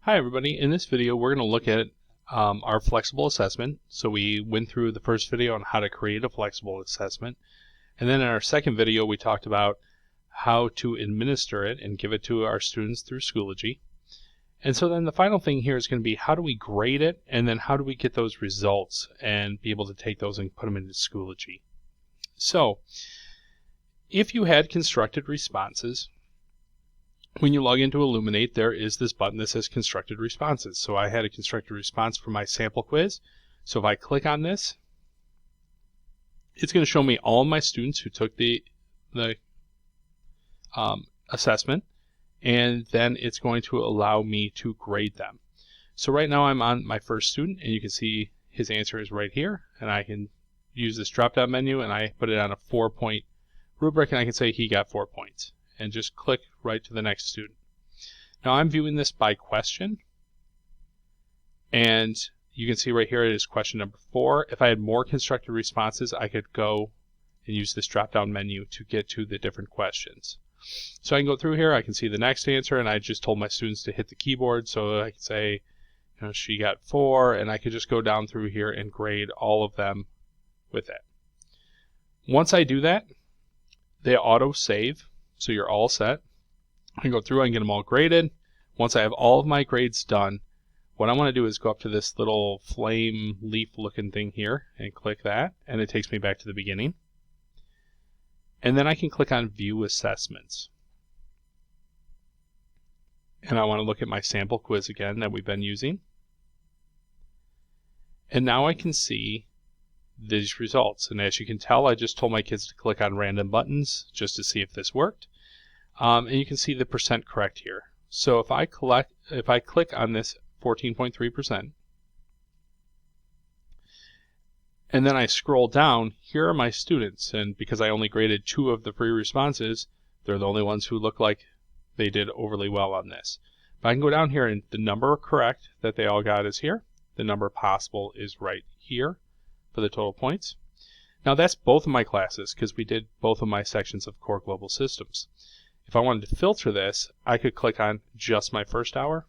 Hi everybody, in this video we're going to look at our flexible assessment. So we went through the first video on how to create a flexible assessment, and then in our second video we talked about how to administer it and give it to our students through Schoology. And so then the final thing here is going to be how do we grade it, and then how do we get those results and be able to take those and put them into Schoology. So if you had constructed responses, when you log into Illuminate, there is this button that says constructed responses. So I had a constructed response for my sample quiz. So if I click on this, it's going to show me all of my students who took the assessment, and then it's going to allow me to grade them. So right now I'm on my first student, and you can see his answer is right here, and I can use this drop-down menu and I put it on a 4-point rubric, and I can say he got 4 points, and just click right to the next student. Now I'm viewing this by question, and you can see right here it is question number 4. If I had more constructed responses, I could go and use this drop-down menu to get to the different questions. So I can go through here, I can see the next answer, and I just told my students to hit the keyboard, so I can say, you know, she got 4, and I could just go down through here and grade all of them with it. Once I do that, they auto save. So you're all set. I can go through and get them all graded. Once I have all of my grades done, what I want to do is go up to this little flame leaf looking thing here and click that, and it takes me back to the beginning. And then I can click on View Assessments. And I want to look at my sample quiz again that we've been using. And now I can see these results. And as you can tell, I just told my kids to click on random buttons just to see if this worked. And you can see the percent correct here. So if I click on this 14.3%, and then I scroll down, here are my students, and because I only graded 2 of the 3 responses, they're the only ones who look like they did overly well on this. But I can go down here, and the number correct that they all got is here. The number possible is right here for the total points. Now that's both of my classes, because we did both of my sections of Core Global Systems. If I wanted to filter this, I could click on just my first hour,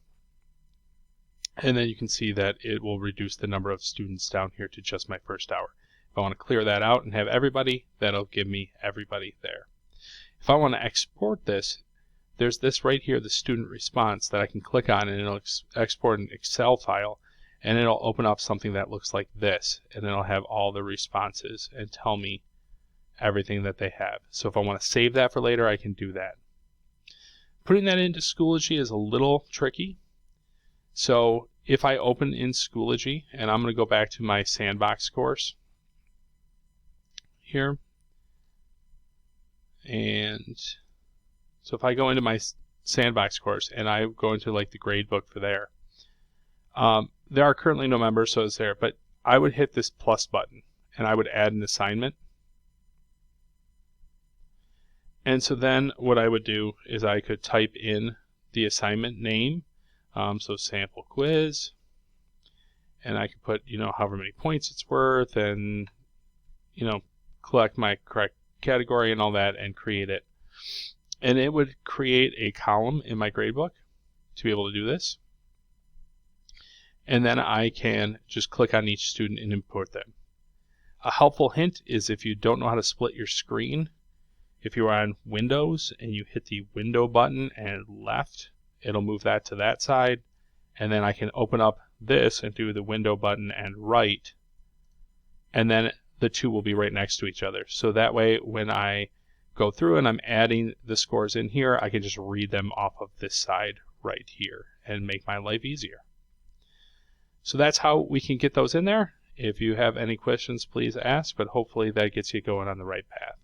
and then you can see that it will reduce the number of students down here to just my first hour. If I want to clear that out and have everybody, that'll give me everybody there. If I want to export this, there's this right here, the student response, that I can click on, and it'll export an Excel file, and it'll open up something that looks like this, and it'll have all the responses and tell me everything that they have. So if I want to save that for later, I can do that. Putting that into Schoology is a little tricky. So if I open in Schoology, and I'm going to go back to my sandbox course here, and so if I go into my sandbox course and I go into like the grade book for there are currently no members, so it's there, but I would hit this plus button and I would add an assignment. And so then what I would do is I could type in the assignment name, so sample quiz, and I could put, you know, however many points it's worth, and, you know, collect my correct category and all that and create it. And it would create a column in my gradebook to be able to do this. And then I can just click on each student and import them. A helpful hint is if you don't know how to split your screen, if you're on Windows and you hit the window button and left, it'll move that to that side, and then I can open up this and do the window button and right, and then the two will be right next to each other. So that way when I go through and I'm adding the scores in here, I can just read them off of this side right here and make my life easier. So that's how we can get those in there. If you have any questions, please ask, but hopefully that gets you going on the right path.